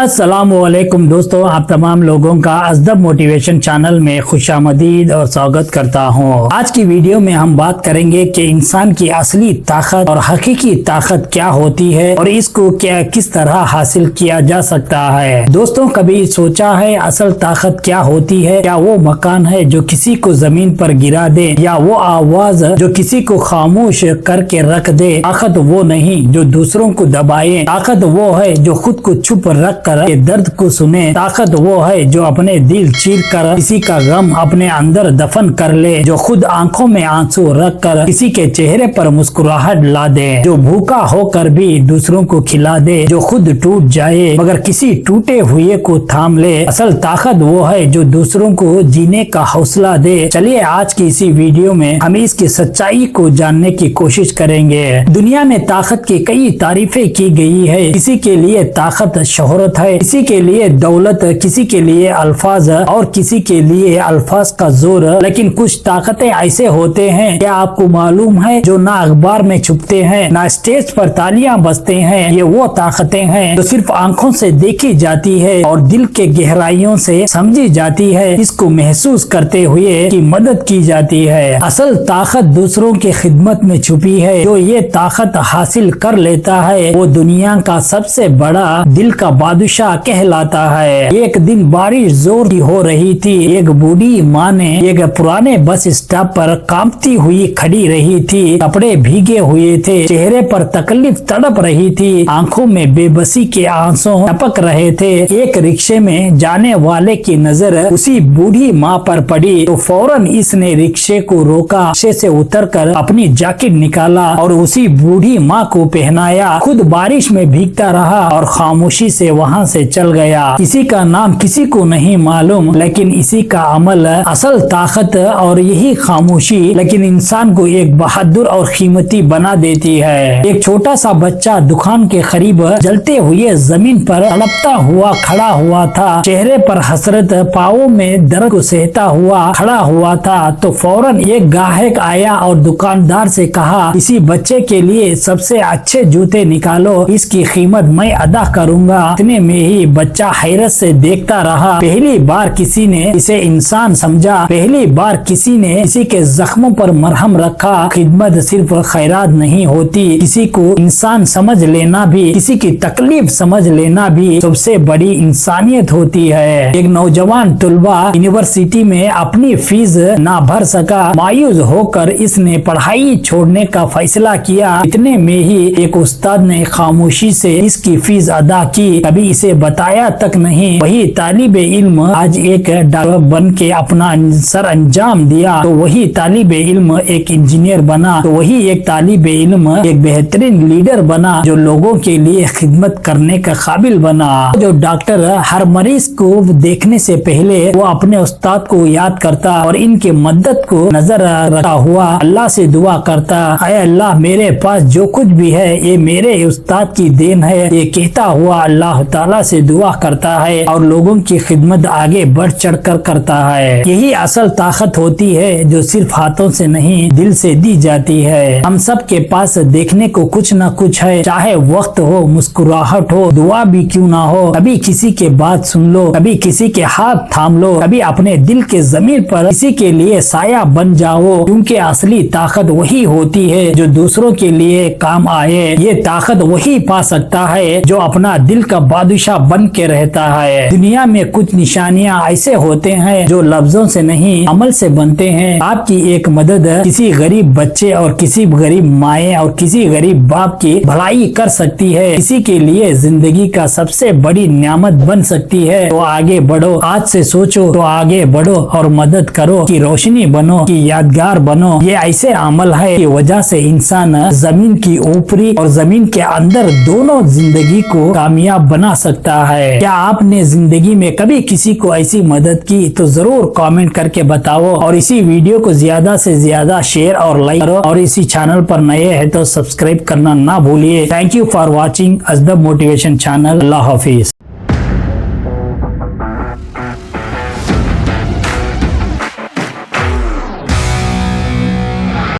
अस्सलामुअलैकुम दोस्तों, आप तमाम लोगों का अजदब मोटिवेशन चैनल में खुशामदीद और स्वागत करता हूं। आज की वीडियो में हम बात करेंगे कि इंसान की असली ताकत और हकीकी ताकत क्या होती है और इसको किस तरह हासिल किया जा सकता है। दोस्तों, कभी सोचा है असल ताकत क्या होती है? क्या वो मकान है जो किसी को जमीन पर गिरा दे, या वो आवाज जो किसी को खामोश करके रख दे? ताकत वो नहीं जो दूसरों को दबाए, ताकत वो है जो खुद को चुप रख कर दर्द को सुने। ताकत वो है जो अपने दिल चीर कर किसी का गम अपने अंदर दफन कर ले, जो खुद आंखों में आंसू रख कर किसी के चेहरे पर मुस्कुराहट ला दे, जो भूखा होकर भी दूसरों को खिला दे, जो खुद टूट जाए मगर किसी टूटे हुए को थाम ले। असल ताकत वो है जो दूसरों को जीने का हौसला दे। चलिए आज की इसी वीडियो में हम इसकी सच्चाई को जानने की कोशिश करेंगे। दुनिया में ताकत की कई तारीफें की गई है। किसी के लिए ताकत शोहरत है, किसी के लिए दौलत, किसी के लिए अल्फाज और किसी के लिए अल्फाज का जोर। लेकिन कुछ ताकतें ऐसे होते हैं, क्या आपको मालूम है, जो ना अखबार में छुपते हैं, ना स्टेज पर तालियां बजते हैं। ये वो ताकतें हैं जो सिर्फ आंखों से देखी जाती है और दिल के गहराइयों से समझी जाती है। इसको महसूस करते हुए की मदद की जाती है। असल ताकत दूसरों की खिदमत में छुपी है। जो ये ताकत हासिल कर लेता है वो दुनिया का सबसे बड़ा दिल का बादशाह कहलाता है। एक दिन बारिश जोर की हो रही थी। एक बूढ़ी माँ ने एक पुराने बस स्टॉप पर कांपती हुई खड़ी रही थी। कपड़े भीगे हुए थे, चेहरे पर तकलीफ तड़प रही थी, आंखों में बेबसी के आंसू टपक रहे थे। एक रिक्शे में जाने वाले की नजर उसी बूढ़ी माँ पर पड़ी तो फौरन इसने रिक्शे को रोका, रिक्शे से उतरकर अपनी जैकेट निकाला और उसी बूढ़ी माँ को पहनाया। खुद बारिश में भीगता रहा और खामोशी से वहाँ से चल गया। किसी का नाम किसी को नहीं मालूम, लेकिन इसी का अमल असल ताकत और यही खामोशी लेकिन इंसान को एक बहादुर और कीमती बना देती है। एक छोटा सा बच्चा दुकान के करीब जलते हुए जमीन पर तड़पता हुआ खड़ा हुआ था। चेहरे पर हसरत, पाँवों में दर्द को सहता हुआ खड़ा हुआ था। तो फौरन एक ग्राहक आया और दुकानदार से कहा, इसी बच्चे के लिए सबसे अच्छे जूते निकालो, इसकी कीमत मैं अदा करूंगा। इतने में ही बच्चा हैरत से देखता रहा। पहली बार किसी ने इसे इंसान समझा, पहली बार किसी ने किसी के जख्मों पर मरहम रखा। खिदमत सिर्फ खैरात नहीं होती, किसी को इंसान समझ लेना भी, किसी की तकलीफ समझ लेना भी सबसे बड़ी इंसानियत होती है। एक नौजवान तुलबा यूनिवर्सिटी में अपनी फीस ना भर सका। मायूस होकर इसने पढ़ाई छोड़ने का फैसला किया। इतने में ही एक उस्ताद ने खामोशी से इसकी फीस अदा की, कभी इसे बताया तक नहीं। वही तालिबे इल्म आज एक डॉक्टर बन के अपना सर अंजाम दिया, तो वही तालिबे इल्म एक इंजीनियर बना, तो वही एक तालिबे इल्म एक बेहतरीन लीडर बना जो लोगों के लिए खिदमत करने का काबिल बना। जो डॉक्टर हर मरीज को देखने से पहले वो अपने उस्ताद को याद करता और इनके मदद को नजर रखा हुआ अल्लाह से दुआ करता, ऐ अल्लाह मेरे पास जो कुछ भी है ये मेरे उस्ताद की देन है। ये कहता हुआ अल्लाह ताला से दुआ करता है और लोगों की खिदमत आगे बढ़ चढ़ कर करता है। यही असल ताकत होती है जो सिर्फ हाथों से नहीं दिल से दी जाती है। हम सब के पास देखने को कुछ न कुछ है, चाहे वक्त हो, मुस्कुराहट हो, दुआ भी क्यों ना हो। कभी किसी के बात सुन लो, कभी किसी के हाथ थाम लो, कभी अपने दिल के जमीन पर किसी के लिए साया बन जाओ, क्योंकि असली ताकत वही होती है जो दूसरों के लिए काम आए। ये ताकत वही पा सकता है जो अपना दिल का बादशाह बन के रहता है। दुनिया में कुछ निशानियां ऐसे होते हैं जो लफ्जों से नहीं अमल से बनते हैं। आपकी एक मदद किसी गरीब बच्चे और किसी गरीब माए और किसी गरीब बाप की भलाई कर सकती है, किसी के लिए जिंदगी का सबसे बड़ी नियामत बन सकती है। तो आगे बढ़ो, आज से सोचो तो आगे बढ़ो और मदद करो कि रोशनी बनो, कि यादगार बनो। ये ऐसे अमल है कि वजह से इंसान जमीन की ऊपरी और जमीन के अंदर दोनों जिंदगी को कामयाब बना सकता है। क्या आपने जिंदगी में कभी किसी को ऐसी मदद की? तो जरूर कमेंट करके बताओ और इसी वीडियो को ज्यादा से ज्यादा शेयर और लाइक करो और इसी चैनल पर नए हैं तो सब्सक्राइब करना ना भूलिए। थैंक यू फॉर वॉचिंग अजदब मोटिवेशन चैनल। अल्लाह हाफिज।